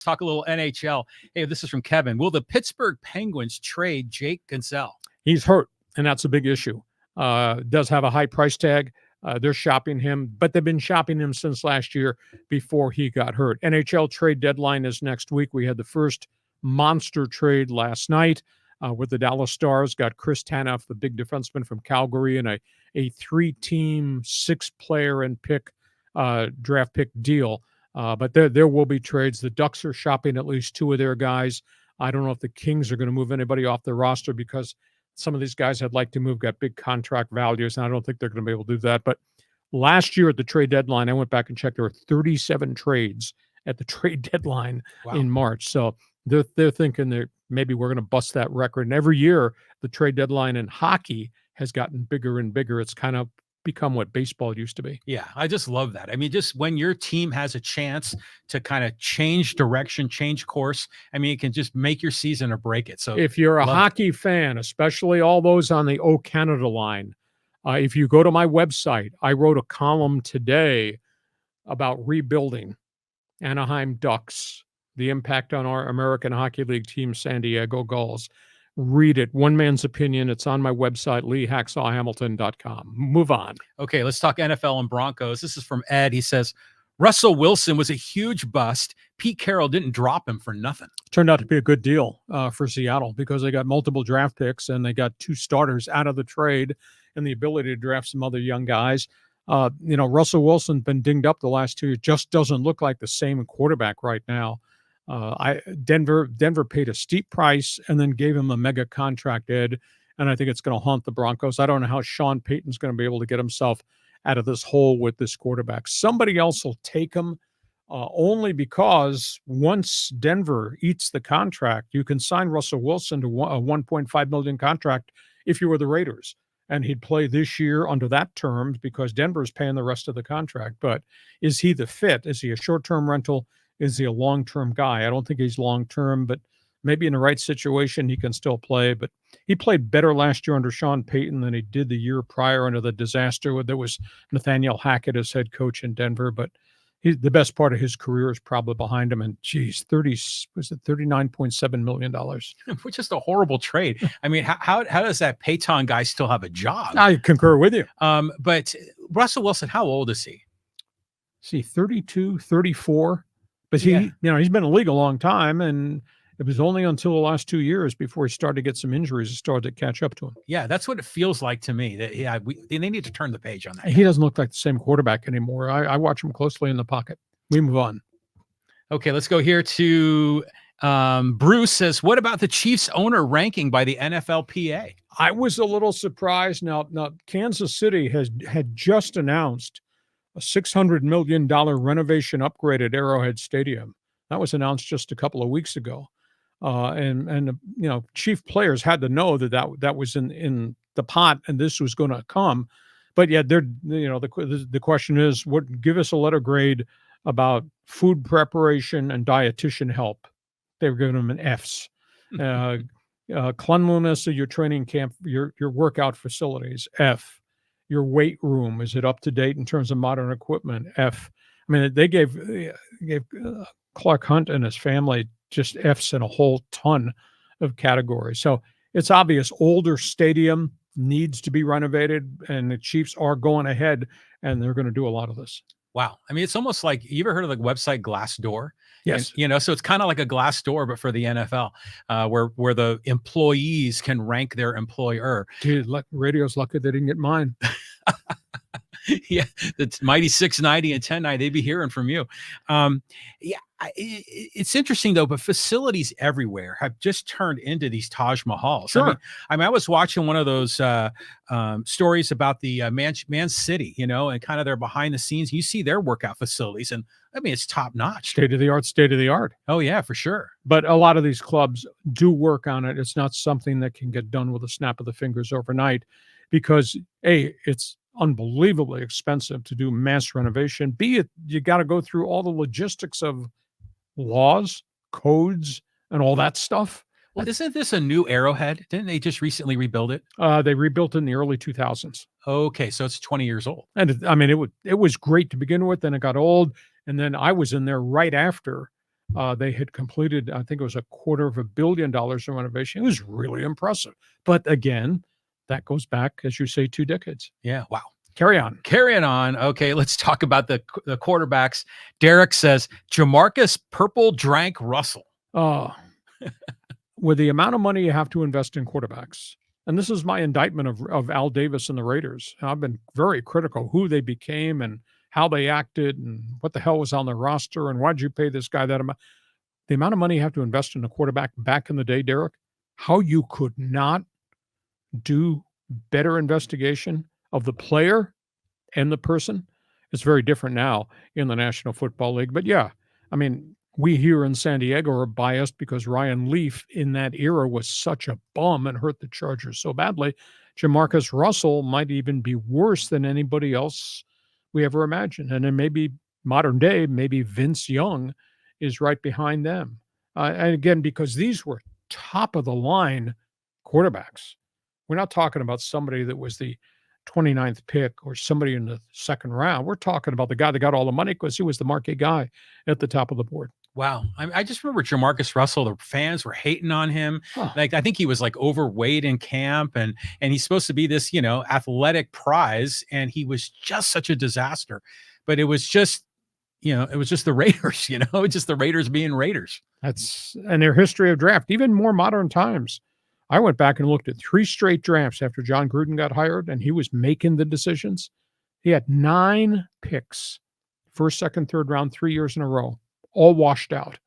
talk a little NHL. Hey, this is from Kevin. Will the Pittsburgh Penguins trade Jake Guentzel? He's hurt, and that's a big issue. Does have a high price tag. They're shopping him, but they've been shopping him since last year before he got hurt. NHL trade deadline is next week. We had the first monster trade last night with the Dallas Stars. Got Chris Tanev, the big defenseman from Calgary, and a 3-team, 6-player and draft pick deal. But there will be trades. The Ducks are shopping at least 2 of their guys. I don't know if the Kings are going to move anybody off their roster because some of these guys I'd like to move got big contract values, and I don't think they're going to be able to do that. But last year at the trade deadline, I went back and checked. There were 37 trades at the trade deadline in March. So they're thinking that maybe we're going to bust that record. And every year, the trade deadline in hockey has gotten bigger and bigger. It's kind of become what baseball used to be. Yeah, I just love that. I mean, just when your team has a chance to kind of change direction, change course, I mean, it can just make your season or break it. So if you're a hockey fan, especially all those on the O Canada line, if you go to my website, I wrote a column today about rebuilding Anaheim Ducks, the impact on our American Hockey League team, San Diego Gulls. Read it. One man's opinion. It's on my website, LeeHacksawHamilton.com. Move on. Okay, let's talk NFL and Broncos. This is from Ed. He says, Russell Wilson was a huge bust. Pete Carroll didn't drop him for nothing. Turned out to be a good deal for Seattle because they got multiple draft picks and they got 2 starters out of the trade and the ability to draft some other young guys. Russell Wilson's been dinged up the last 2 years. Just doesn't look like the same quarterback right now. Denver paid a steep price and then gave him a mega contract, Ed, and I think it's going to haunt the Broncos. I don't know how Sean Payton's going to be able to get himself out of this hole with this quarterback. Somebody else will take him only because once Denver eats the contract, you can sign Russell Wilson to a $1.5 million contract if you were the Raiders, and he'd play this year under that terms because Denver is paying the rest of the contract. But is he the fit? Is he a short-term rental? Is he a long-term guy? I don't think he's long-term, but maybe in the right situation, he can still play. But he played better last year under Sean Payton than he did the year prior under the disaster. There was Nathaniel Hackett as head coach in Denver, but the best part of his career is probably behind him. And geez, $39.7 million. Which is a horrible trade. I mean, how does that Payton guy still have a job? I concur with you. But Russell Wilson, how old is he? See, 32, 34. But he's been in the league a long time, and it was only until the last 2 years before he started to get some injuries and started to catch up to him. Yeah, that's what it feels like to me. That they need to turn the page on that. He doesn't look like the same quarterback anymore. I watch him closely in the pocket. We move on. Okay, let's go here to Bruce says, what about the Chiefs owner ranking by the NFLPA? I was a little surprised. Now Kansas City had just announced a $600 million renovation upgrade at Arrowhead Stadium. That was announced just a couple of weeks ago. And chief players had to know that was in the pot and this was going to come. But yet the question is, give us a letter grade about food preparation and dietitian help. They were giving them an Fs. Cleanliness of your training camp, your workout facilities, F. Your weight room, is it up to date in terms of modern equipment? F. I mean, they gave Clark Hunt and his family just Fs in a whole ton of categories. So it's obvious older stadium needs to be renovated, and the Chiefs are going ahead, and they're going to do a lot of this. Wow. I mean, it's almost like, you ever heard of the website Glassdoor? Yes. And, so it's kind of like a Glassdoor, but for the NFL, where the employees can rank their employer. Dude, radio's lucky they didn't get mine. Yeah, the mighty 690 and 1090, they'd be hearing from you. It's interesting though, but facilities everywhere have just turned into these Taj Mahals. Sure. I mean, I was watching one of those stories about the Man City, and kind of their behind the scenes. You see their workout facilities, and I mean, it's top notch, state of the art. Oh yeah, for sure. But a lot of these clubs do work on it. It's not something that can get done with a snap of the fingers overnight, because it's unbelievably expensive to do mass renovation. B, you got to go through all the logistics of laws, codes, and all that stuff. Well, isn't this a new Arrowhead? Didn't they just recently rebuild it? They rebuilt it in the early 2000s. Okay, so it's 20 years old. And it was great to begin with, then it got old, and then I was in there right after They had completed, I think it was $250 million in renovation. It was really impressive. But again, that goes back, as you say, 2 decades. Yeah. Wow. Carry on. Carrying on. Okay, let's talk about the quarterbacks. Derek says Jamarcus Purple drank Russell. Uh, with the amount of money you have to invest in quarterbacks, and this is my indictment of Al Davis and the Raiders. I've been very critical who they became and how they acted and what the hell was on their roster and why'd you pay this guy that amount. The amount of money you have to invest in a quarterback back in the day, Derek, how you could not do better investigation of the player and the person. It's very different now in the National Football League. But yeah, I mean, we here in San Diego are biased because Ryan Leaf in that era was such a bum and hurt the Chargers so badly. Jamarcus Russell might even be worse than anybody else we ever imagined. And then maybe modern day, maybe Vince Young is right behind them. And again, because these were top of the line quarterbacks. We're not talking about somebody that was the 29th pick or somebody in the second round. We're talking about the guy that got all the money because he was the marquee guy at the top of the board. Wow. I just remember Jamarcus Russell, the fans were hating on him. Huh. Like, I think he was like overweight in camp and he's supposed to be this, athletic prize. And he was just such a disaster, but it was just the Raiders, just the Raiders being Raiders. That's and their history of draft, even more modern times. I went back and looked at 3 straight drafts after John Gruden got hired and he was making the decisions. He had 9 picks, first, second, third round, 3 years in a row, all washed out.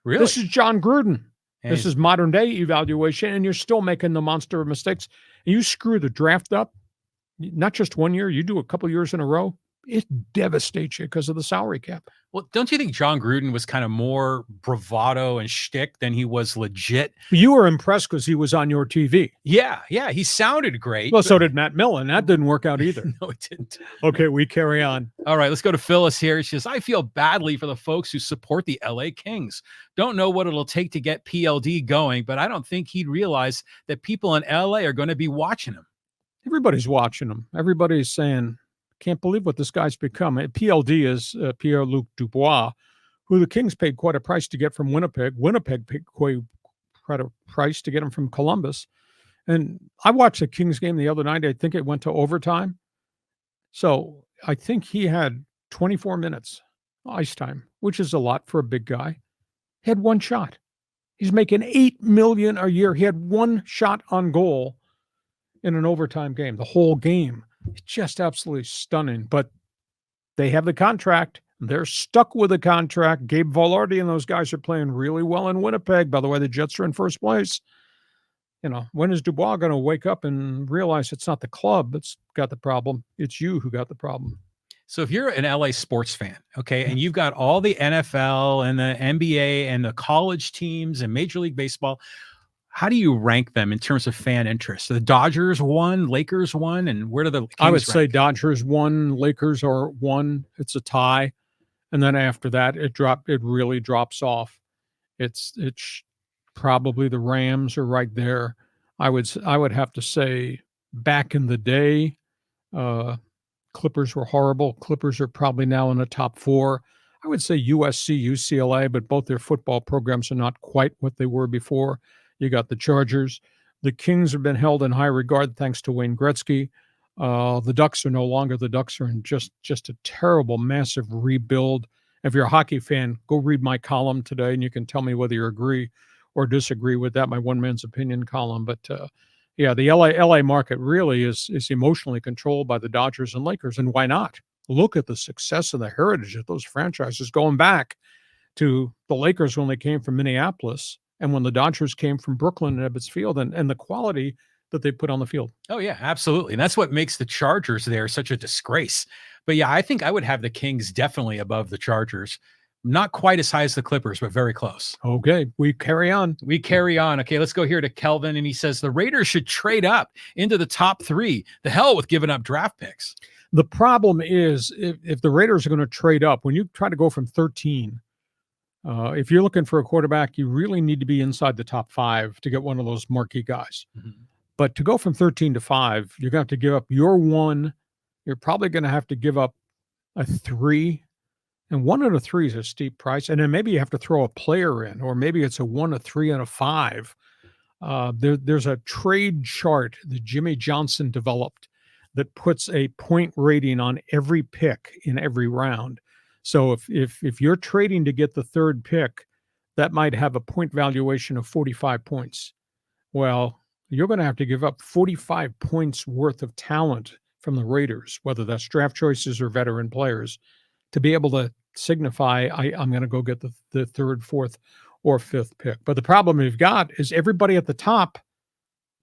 Really? This is John Gruden. And this is modern day evaluation, and you're still making the monster of mistakes. And you screw the draft up, not just 1 year, you do a couple years in a row, it devastates you because of the salary cap. Well, don't you think John Gruden was kind of more bravado and shtick than he was legit? You were impressed because he was on your TV. Yeah. He sounded great. Well, so did Matt Millen. That didn't work out either. No, it didn't. Okay, we carry on. All right, let's go to Phyllis here. She says, I feel badly for the folks who support the LA Kings. Don't know what it'll take to get PLD going, but I don't think he'd realize that people in LA are going to be watching him. Everybody's watching him. Everybody's saying, can't believe what this guy's become. PLD is Pierre-Luc Dubois, who the Kings paid quite a price to get from Winnipeg. Winnipeg paid quite a price to get him from Columbus. And I watched the Kings game the other night. I think it went to overtime. So I think he had 24 minutes ice time, which is a lot for a big guy. He had 1 shot. He's making $8 million a year. He had 1 shot on goal in an overtime game, the whole game. It's just absolutely stunning. But they have the contract. They're stuck with the contract. Gabe Velarde and those guys are playing really well in Winnipeg. By the way, the Jets are in first place. When is Dubois going to wake up and realize it's not the club that's got the problem? It's you who got the problem. So if you're an LA sports fan, okay, and you've got all the NFL and the NBA and the college teams and Major League Baseball, how do you rank them in terms of fan interest? The Dodgers 1, Lakers 1, and where do the Kings I would say rank? Dodgers 1, Lakers are 1. It's a tie. And then after that, it really drops off. It's probably the Rams are right there. I would have to say back in the day, Clippers were horrible. Clippers are probably now in the top 4. I would say USC, UCLA, but both their football programs are not quite what they were before. You got the Chargers. The Kings have been held in high regard thanks to Wayne Gretzky. The Ducks are no longer the Ducks. Are in just a terrible, massive rebuild. If you're a hockey fan, go read my column today, and you can tell me whether you agree or disagree with that, my one man's opinion column. But the LA market really is emotionally controlled by the Dodgers and Lakers, and why not? Look at the success and the heritage of those franchises going back to the Lakers when they came from Minneapolis, and when the Dodgers came from Brooklyn and Ebbets Field, and the quality that they put on the field. Oh, yeah, absolutely. And that's what makes the Chargers there such a disgrace. But yeah, I think I would have the Kings definitely above the Chargers. Not quite as high as the Clippers, but very close. Okay, we carry on. Okay, let's go here to Kelvin. And he says the Raiders should trade up into the top 3. The hell with giving up draft picks. The problem is if the Raiders are going to trade up, when you try to go from 13, if you're looking for a quarterback, you really need to be inside the top 5 to get one of those marquee guys. Mm-hmm. But to go from 13 to 5, you're going to have to give up your 1. You're probably going to have to give up a 3 And 1 and a 3 is a steep price. And then maybe you have to throw a player in, or maybe it's a 1, a 3, and a 5. There's a trade chart that Jimmy Johnson developed that puts a point rating on every pick in every round. So if you're trading to get the third pick, that might have a point valuation of 45 points. Well, you're going to have to give up 45 points worth of talent from the Raiders, whether that's draft choices or veteran players, to be able to signify I'm going to go get the third, fourth, or fifth pick. But the problem you've got is everybody at the top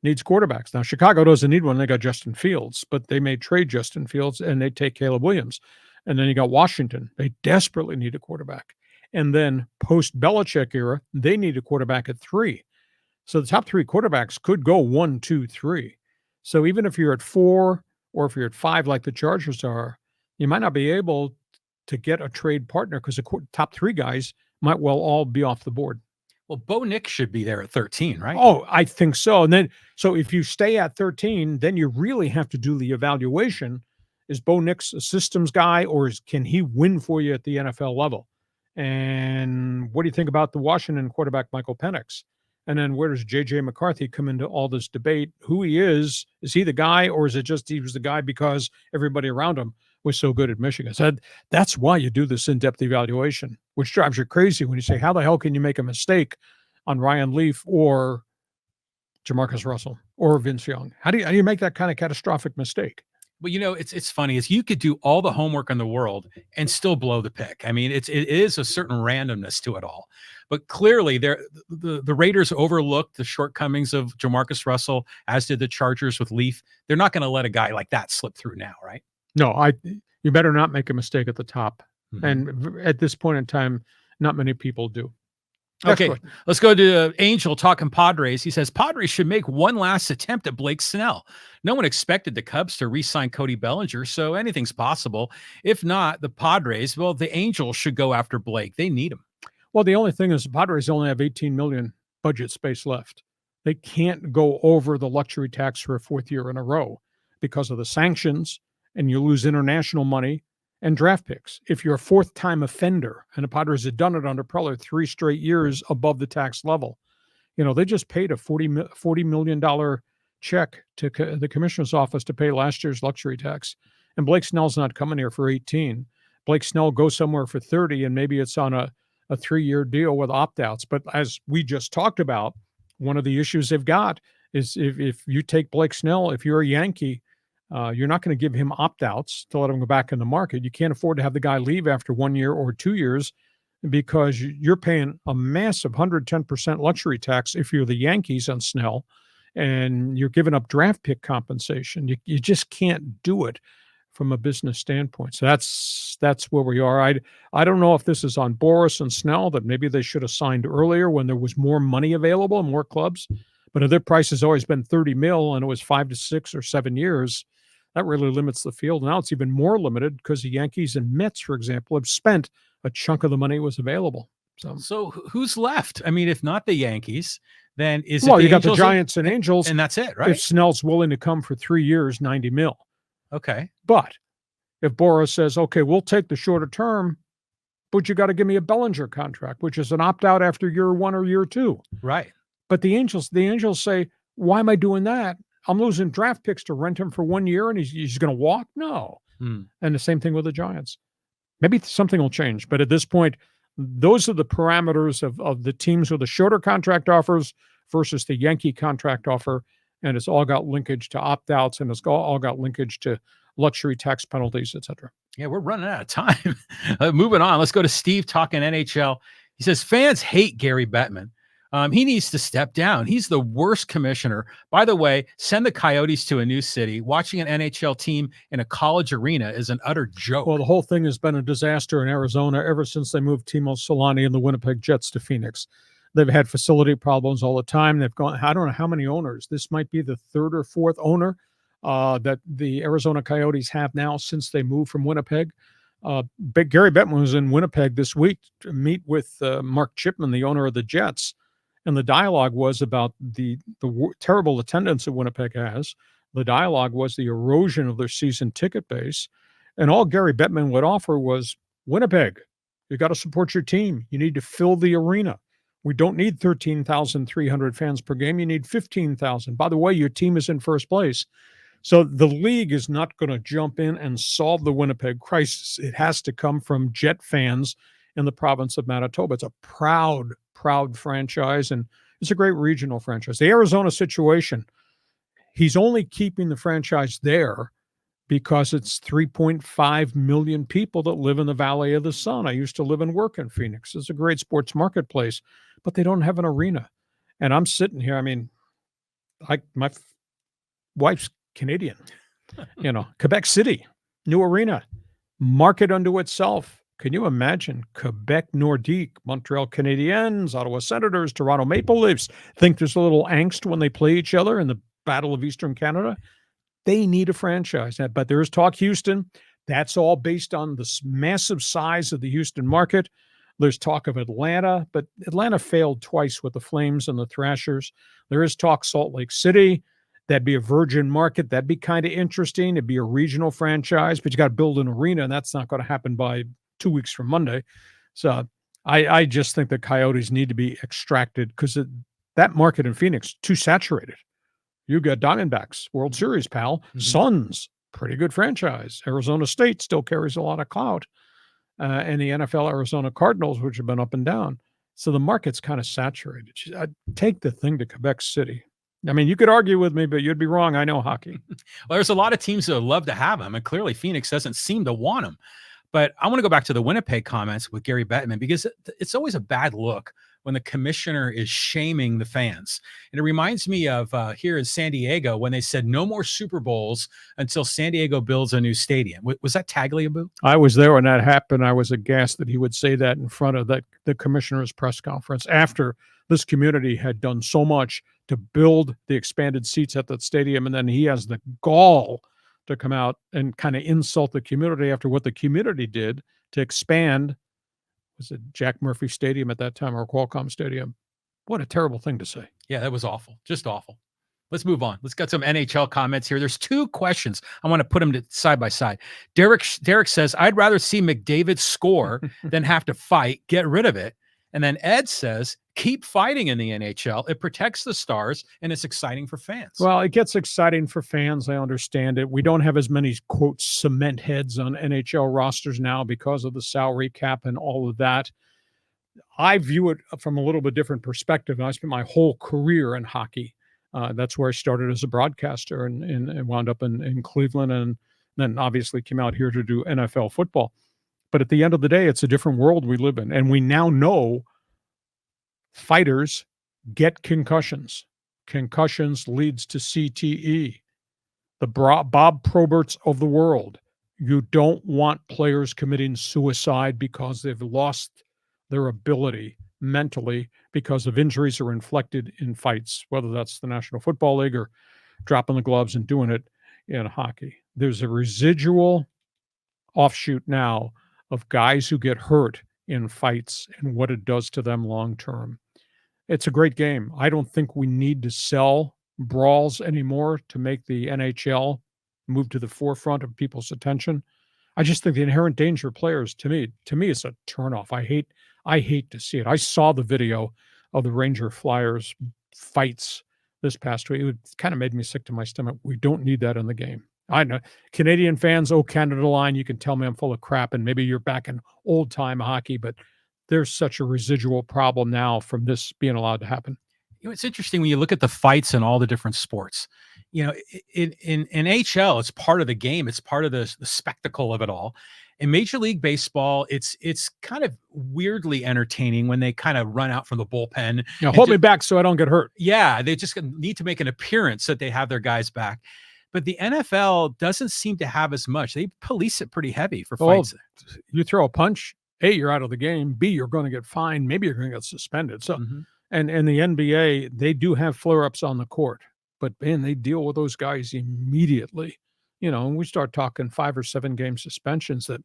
needs quarterbacks. Now, Chicago doesn't need one. They got Justin Fields, but they may trade Justin Fields and they take Caleb Williams. And then you got Washington. They desperately need a quarterback. And then post-Belichick era, they need a quarterback at 3. So the top 3 quarterbacks could go 1, 2, 3. So even if you're at 4 or if you're at 5 like the Chargers are, you might not be able to get a trade partner because the top 3 guys might well all be off the board. Well, Bo Nix should be there at 13, right? Oh, I think so. And then, so if you stay at 13, then you really have to do the evaluation. Is Bo Nix a systems guy, or can he win for you at the NFL level? And what do you think about the Washington quarterback, Michael Penix? And then where does J.J. McCarthy come into all this debate? Who he is he the guy, or is it just he was the guy because everybody around him was so good at Michigan? So that's why you do this in-depth evaluation, which drives you crazy when you say, how the hell can you make a mistake on Ryan Leaf or Jamarcus Russell or Vince Young? How do you make that kind of catastrophic mistake? Well, it's funny is you could do all the homework in the world and still blow the pick. I mean, it is a certain randomness to it all, but clearly the Raiders overlooked the shortcomings of Jamarcus Russell, as did the Chargers with Leaf. They're not going to let a guy like that slip through now, right? No, you better not make a mistake at the top. Mm-hmm. And at this point in time, not many people do. Okay, let's go to Angel talking Padres. He says, Padres should make one last attempt at Blake Snell. No one expected the Cubs to re-sign Cody Bellinger, so anything's possible. If not, the Padres, well, the Angels should go after Blake. They need him. Well, the only thing is the Padres only have $18 million budget space left. They can't go over the luxury tax for a 4th year in a row because of the sanctions, and you lose international money and draft picks. If you're a 4th-time offender, and the Padres had done it under Preller 3 straight years above the tax level, they just paid a $40 million check to the commissioner's office to pay last year's luxury tax. And Blake Snell's not coming here for 18. Blake Snell goes somewhere for 30, and maybe it's on a 3-year deal with opt-outs. But as we just talked about, one of the issues they've got is if you take Blake Snell, if you're a Yankee, you're not going to give him opt-outs to let him go back in the market. You can't afford to have the guy leave after 1 year or 2 years because you're paying a massive 110% luxury tax if you're the Yankees on Snell, and you're giving up draft pick compensation. You just can't do it from a business standpoint. So that's where we are. I don't know if this is on Boris and Snell, that maybe they should have signed earlier when there was more money available and more clubs. But if their price has always been 30 mil and it was 5 to 6 or 7 years, that really limits the field. Now it's even more limited because the Yankees and Mets, for example, have spent a chunk of the money was available. So who's left? I mean, if not the Yankees, then is well, it you got the Giants and Angels, and that's it, right? If Snell's willing to come for 3 years, 90 mil. Okay. But if Boris says, okay, we'll take the shorter term, but you got to give me a Bellinger contract, which is an opt-out after year 1 or year 2. Right. But the Angels say, why am I doing that? I'm losing draft picks to rent him for 1 year and he's going to walk? No. And the same thing with the Giants. Maybe something will change. But at this point, those are the parameters of the teams with the shorter contract offers versus the Yankee contract offer. And it's all got linkage to opt-outs, and it's all got linkage to luxury tax penalties, et cetera. Yeah, we're running out of time. Moving on. Let's go to Steve talking NHL. He says, fans hate Gary Bettman. He needs to step down. He's the worst commissioner. By the way, send the Coyotes to a new city. Watching an NHL team in a college arena is an utter joke. Well, the whole thing has been a disaster in Arizona ever since they moved Timo Solani and the Winnipeg Jets to Phoenix. They've had facility problems all the time. They've gone, I don't know how many owners. This might be the 3rd or 4th owner that the Arizona Coyotes have now since they moved from Winnipeg. But Gary Bettman was in Winnipeg this week to meet with Mark Chipman, the owner of the Jets. And the dialogue was about the terrible attendance that Winnipeg has. The dialogue was the erosion of their season ticket base. And all Gary Bettman would offer was, Winnipeg, You got to support your team. You need to fill the arena. We don't need 13,300 fans per game. You need 15,000. By the way, your team is in first place. So the league is not going to jump in and solve the Winnipeg crisis. It has to come from Jet fans in the province of Manitoba. It's a proud, proud franchise, and it's a great regional franchise. The Arizona situation, he's only keeping the franchise there because it's 3.5 million people that live in the Valley of the Sun. I used to live and work in Phoenix. It's a great sports marketplace, but they don't have an arena. And I'm sitting here, I mean, my wife's Canadian, Quebec City, new arena, market unto itself. Can you imagine Quebec Nordique, Montreal Canadiens, Ottawa Senators, Toronto Maple Leafs think there's a little angst when they play each other in the Battle of Eastern Canada? They need a franchise. But there is talk Houston. That's all based on the massive size of the Houston market. There's talk of Atlanta, but Atlanta failed twice with the Flames and the Thrashers. There is talk Salt Lake City. That'd be a virgin market. That'd be kind of interesting. It'd be a regional franchise, but you got to build an arena, and that's not going to happen by 2 weeks from Monday. So I just think the Coyotes need to be extracted because that market in Phoenix, too saturated. You got Diamondbacks, World Series, pal. Mm-hmm. Suns, pretty good franchise. Arizona State still carries a lot of clout. And the NFL Arizona Cardinals, which have been up and down. So the market's kind of saturated. I'd take the thing to Quebec City. I mean, you could argue with me, but you'd be wrong. I know hockey. Well, there's a lot of teams that would love to have him, and clearly Phoenix doesn't seem to want him. But I want to go back to the Winnipeg comments with Gary Bettman, because it's always a bad look when the commissioner is shaming the fans. And it reminds me of here in San Diego when they said no more Super Bowls until San Diego builds a new stadium. Was that Tagliabue? I was there when that happened. I was aghast that he would say that in front of the commissioner's press conference after this community had done so much to build the expanded seats at that stadium. And then he has the gall to come out and kind of insult the community after what the community did to expand. Was it Jack Murphy Stadium at that time or Qualcomm Stadium? What a terrible thing to say. Yeah, that was awful. Just awful. Let's move on. Let's get some NHL comments here. There's two questions. I want to put them side by side. Derek says, I'd rather see McDavid score than have to fight. Get rid of it. And then Ed says, keep fighting in the NHL. It protects the stars, and it's exciting for fans. Well, it gets exciting for fans. I understand it. We don't have as many, quote, cement heads on NHL rosters now because of the salary cap and all of that. I view it from a little bit different perspective. I spent my whole career in hockey. That's where I started as a broadcaster and wound up in Cleveland, and then obviously came out here to do NFL football. But at the end of the day, it's a different world we live in. And we now know fighters get concussions. Concussions leads to CTE. The Bob Proberts of the world. You don't want players committing suicide because they've lost their ability mentally because of injuries are inflicted in fights, whether that's the National Football League or dropping the gloves and doing it in hockey. There's a residual offshoot now of guys who get hurt in fights and what it does to them long term. It's a great game. I don't think we need to sell brawls anymore to make the NHL move to the forefront of people's attention. I just think the inherent danger of players, to me, is a turnoff. I hate to see it. I saw the video of the Ranger Flyers fights this past week. It kind of made me sick to my stomach. We don't need that in the game. I know Canadian fans, Canada line, you can tell me I'm full of crap and maybe you're back in old time hockey, but there's such a residual problem now from this being allowed to happen. It's interesting when you look at the fights in all the different sports. In NHL, it's part of the game. It's part of the spectacle of it all. In Major League Baseball, it's kind of weirdly entertaining when they kind of run out from the bullpen. Hold me back so I don't get hurt. Yeah, they just need to make an appearance that they have their guys back. But the NFL doesn't seem to have as much. They police it pretty heavy for fights. You throw a punch, A, you're out of the game. B, you're going to get fined. Maybe you're going to get suspended. So, and the NBA, they do have flare-ups on the court. But, man, they deal with those guys immediately. And we start talking 5 or 7 game suspensions that,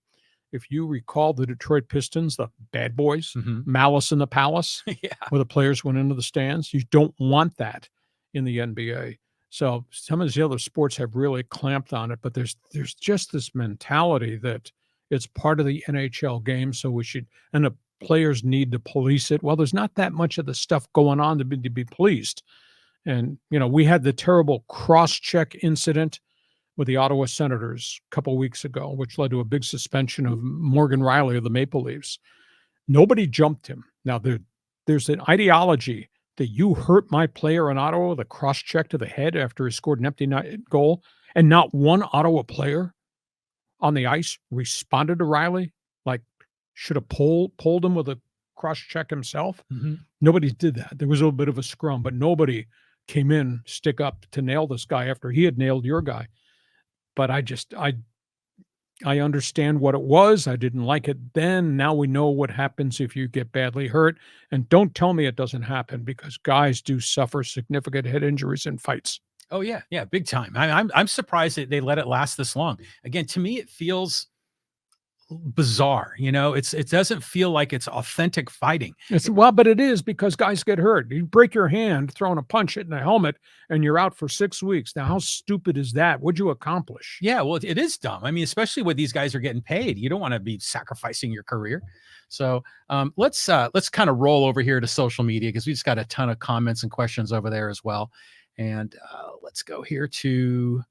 if you recall the Detroit Pistons, the bad boys, Malice in the Palace, where the players went into the stands, you don't want that in the NBA. So some of the other sports have really clamped on it, but there's just this mentality that It's part of the NHL game, so we should, and the players need to police it. Well, there's not that much of the stuff going on to be policed. And, we had the terrible cross-check incident with the Ottawa Senators a couple weeks ago, which led to a big suspension of Morgan Riley of the Maple Leafs. Nobody jumped him. Now, there's an ideology that you hurt my player in Ottawa with a cross-check to the head after he scored an empty goal, and not one Ottawa player on the ice responded to Riley, like should have pulled him with a cross-check himself. Mm-hmm. Nobody did that. There was a little bit of a scrum, but nobody came in, stick up to nail this guy after he had nailed your guy. But I understand what it was. I didn't like it then. Now we know what happens if you get badly hurt. And don't tell me it doesn't happen, because guys do suffer significant head injuries in fights. Oh yeah, big time. I'm surprised that they let it last this long. Again, to me, it feels bizarre. It doesn't feel like it's authentic fighting. But it is, because guys get hurt. You break your hand throwing a punch in a helmet and you're out for 6 weeks. Now, how stupid is that? What'd you accomplish? Yeah, well, it is dumb. I mean, especially when these guys are getting paid. You don't want to be sacrificing your career. So let's kind of roll over here to social media, because we just got a ton of comments and questions over there as well. And let's go here to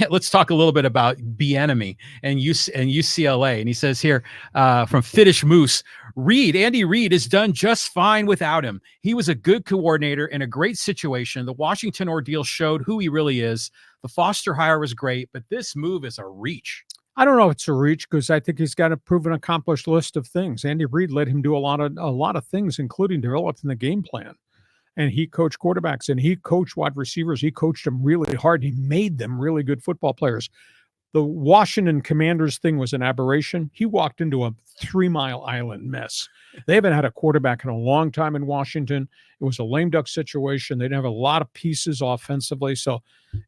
let's talk a little bit about Bieniemy and UCLA. And he says here from Fiddish Moose, Andy Reid is done just fine without him. He was a good coordinator in a great situation. The Washington ordeal showed who he really is. The Foster hire was great, but this move is a reach. I don't know if it's a reach, because I think he's got a proven accomplished list of things. Andy Reid let him do a lot of things, including developing the game plan. And he coached quarterbacks, and he coached wide receivers. He coached them really hard. He made them really good football players. The Washington Commanders thing was an aberration. He walked into a 3 Mile Island mess. They haven't had a quarterback in a long time in Washington. It was a lame duck situation. They didn't have a lot of pieces offensively, so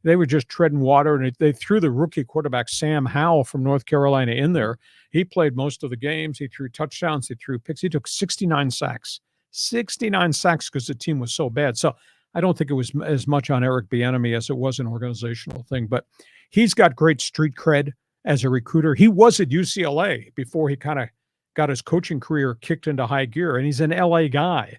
they were just treading water. And they threw the rookie quarterback, Sam Howell from North Carolina, in there. He played most of the games. He threw touchdowns. He threw picks. He took 69 sacks. 69 sacks because the team was so bad. So I don't think it was as much on Eric Bieniemy as it was an organizational thing. But he's got great street cred as a recruiter. He was at UCLA before he kind of got his coaching career kicked into high gear, and he's an LA guy.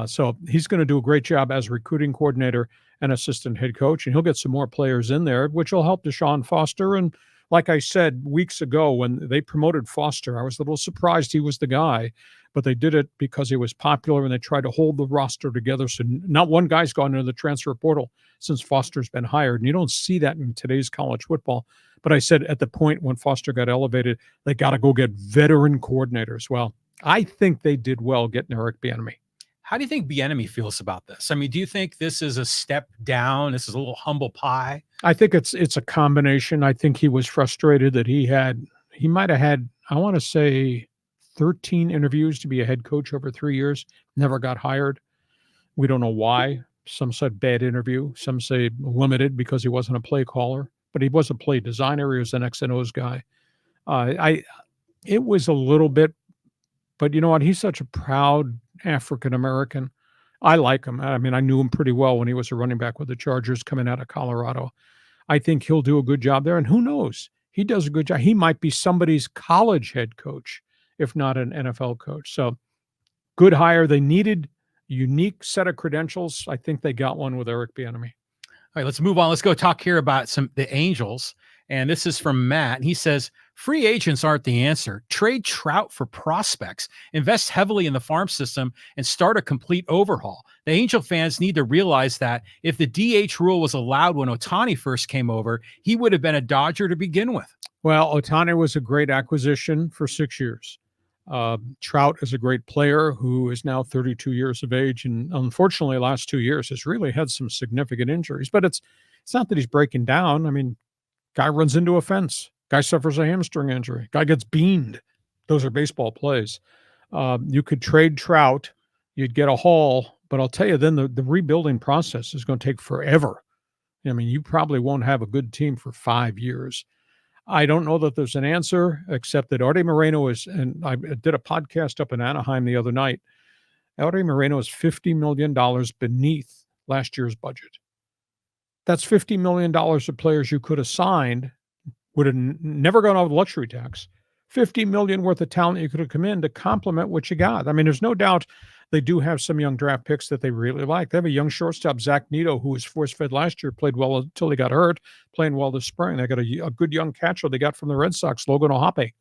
So he's going to do a great job as recruiting coordinator and assistant head coach, and he'll get some more players in there, which will help Deshaun Foster. And like I said weeks ago, when they promoted Foster, I was a little surprised he was the guy, but they did it because he was popular, and they tried to hold the roster together. So not one guy's gone into the transfer portal since Foster's been hired. And you don't see that in today's college football. But I said at the point when Foster got elevated, they got to go get veteran coordinators. Well, I think they did well getting Eric Bieniemy. How do you think Bieniemy feels about this? I mean, do you think this is a step down? This is a little humble pie? I think it's a combination. I think he was frustrated that he might have had, I want to say, 13 interviews to be a head coach over 3 years, never got hired. We don't know why. Some said bad interview. Some say limited because he wasn't a play caller, but he was a play designer. He was an X and O's guy. It was a little bit, but you know what? He's such a proud African-American. I like him. I mean, I knew him pretty well when he was a running back with the Chargers coming out of Colorado. I think he'll do a good job there. And who knows? He does a good job. He might be somebody's college head coach, if not an NFL coach. So good hire. They needed a unique set of credentials. I think they got one with Eric Bieniemy. All right, let's move on. Let's go talk here about the Angels. And this is from Matt. And he says, free agents aren't the answer. Trade Trout for prospects, invest heavily in the farm system, and start a complete overhaul. The Angel fans need to realize that if the DH rule was allowed when Ohtani first came over, he would have been a Dodger to begin with. Well, Ohtani was a great acquisition for 6 years. Trout is a great player who is now 32 years of age, and unfortunately, the last 2 years has really had some significant injuries. But it's not that he's breaking down. I mean, guy runs into a fence. Guy suffers a hamstring injury. Guy gets beaned. Those are baseball plays. You could trade Trout. You'd get a haul. But I'll tell you, then the rebuilding process is going to take forever. I mean, you probably won't have a good team for 5 years. I don't know that there's an answer, except that Arte Moreno is, and I did a podcast up in Anaheim the other night. Arte Moreno is $50 million beneath last year's budget. That's $50 million of players you could have signed would have never gone out with luxury tax. $50 million worth of talent you could have come in to complement what you got. I mean, there's no doubt they do have some young draft picks that they really like. They have a young shortstop, Zach Neto, who was force-fed last year, played well until he got hurt, playing well this spring. They got a good young catcher they got from the Red Sox, Logan Ohape.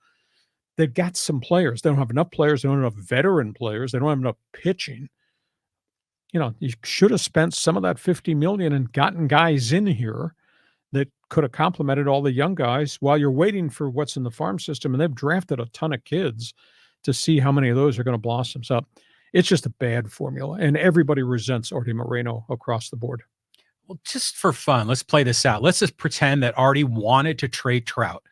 They've got some players. They don't have enough players. They don't have enough veteran players. They don't have enough pitching. You should have spent some of that $50 million and gotten guys in here that could have complemented all the young guys while you're waiting for what's in the farm system. And they've drafted a ton of kids to see how many of those are going to blossom. So it's just a bad formula. And everybody resents Artie Moreno across the board. Well, just for fun, let's play this out. Let's just pretend that Artie wanted to trade Trout.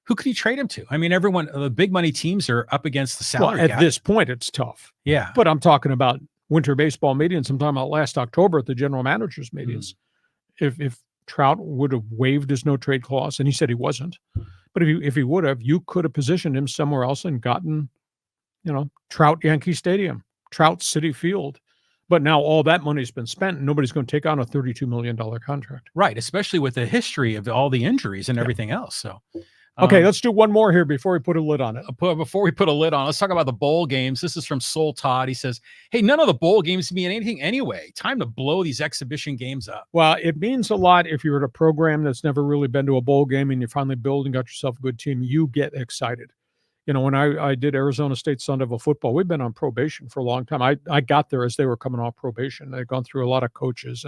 Who could he trade him to? I mean, everyone, the big money teams are up against the salary cap. At this point, it's tough. Yeah. But I'm talking about winter baseball meetings. I'm talking about last October at the general managers meetings. If Trout would have waived his no trade clause, and he said he wasn't, but if he would have, you could have positioned him somewhere else and gotten, Trout Yankee Stadium, Trout City Field. But now all that money's been spent, and nobody's going to take on a $32 million contract. Right, especially with the history of all the injuries and everything else. So, okay, let's do one more here before we put a lid on it. Before we put a lid on, let's talk about the bowl games. This is from Soul Todd. He says, hey, none of the bowl games mean anything anyway. Time to blow these exhibition games up. Well, it means a lot if you're at a program that's never really been to a bowl game and you finally build and got yourself a good team. You get excited. When I did Arizona State Sun Devil football, we've been on probation for a long time. I got there as they were coming off probation. They'd gone through a lot of coaches.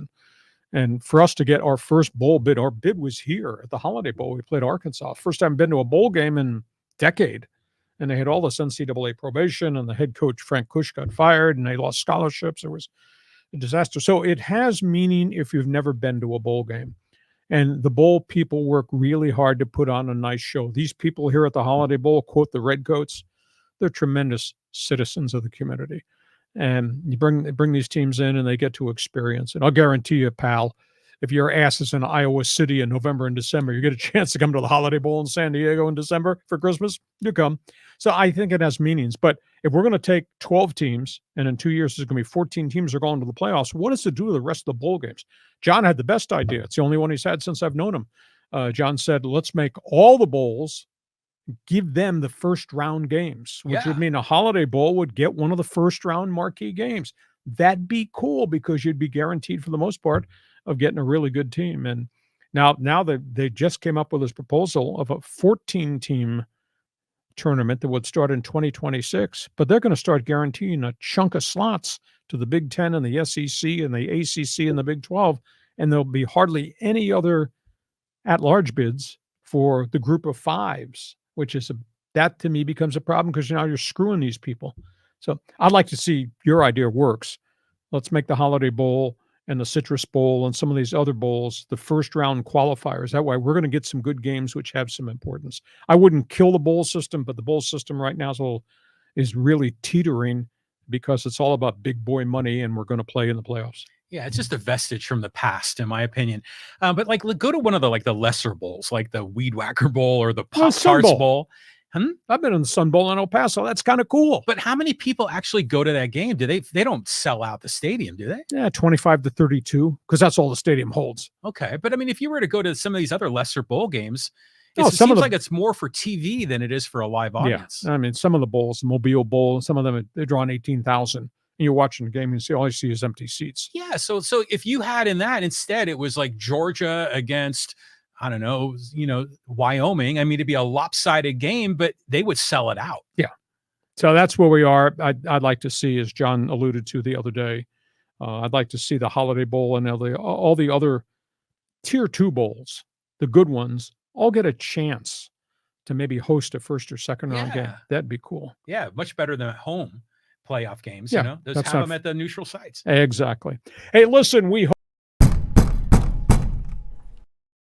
And for us to get our first bowl bid, our bid was here at the Holiday Bowl. We played Arkansas. First time I've been to a bowl game in a decade. And they had all this NCAA probation, and the head coach, Frank Kush, got fired, and they lost scholarships. It was a disaster. So it has meaning if you've never been to a bowl game. And the bowl people work really hard to put on a nice show. These people here at the Holiday Bowl, quote the Redcoats, they're tremendous citizens of the community. And you bring these teams in and they get to experience it. I'll guarantee you, pal, if your ass is in Iowa City in November and December, you get a chance to come to the Holiday Bowl in San Diego in December for Christmas, you come. So I think it has meanings. But if we're going to take 12 teams and in 2 years there's going to be 14 teams that are going to the playoffs, what does it do to the rest of the bowl games? John had the best idea. It's the only one he's had since I've known him. John said, let's make all the bowls, give them the first round games, which would mean a Holiday Bowl would get one of the first round marquee games. That'd be cool because you'd be guaranteed for the most part of getting a really good team. And now they just came up with this proposal of a 14-team tournament that would start in 2026, but they're going to start guaranteeing a chunk of slots to the Big Ten and the SEC and the ACC and the Big 12, and there'll be hardly any other at-large bids for the group of fives, which is that to me becomes a problem because now you're screwing these people. So I'd like to see your idea works. Let's make the Holiday Bowl and the Citrus Bowl and some of these other bowls the first round qualifiers. That way we're going to get some good games which have some importance. I wouldn't kill the bowl system, but the bowl system right now is really teetering because it's all about big boy money and we're going to play in the playoffs. Yeah, it's just a vestige from the past, in my opinion. But go to one of the lesser bowls, like the Weed Whacker Bowl or the Pop-Tarts Bowl. I've been in the Sun Bowl in El Paso. That's kind of cool. But how many people actually go to that game? Do they don't sell out the stadium, do they? Yeah, 25 to 32, because that's all the stadium holds. Okay. But I mean, if you were to go to some of these other lesser bowl games, it seems like it's more for TV than it is for a live audience. Yeah. I mean, some of the bowls, the Mobile Bowl, some of them, they're drawing 18,000. And you're watching the game and all you see is empty seats. Yeah. So if you had in that instead, it was like Georgia against, I don't know, Wyoming. I mean, it'd be a lopsided game, but they would sell it out. Yeah. So that's where we are. I'd like to see, as John alluded to the other day, I'd like to see the Holiday Bowl and all the other tier 2 bowls, the good ones, all get a chance to maybe host a first or second round game. That'd be cool. Yeah. Much better than at home playoff games. Yeah, Just have them at the neutral sites. Exactly. Hey, listen, we hope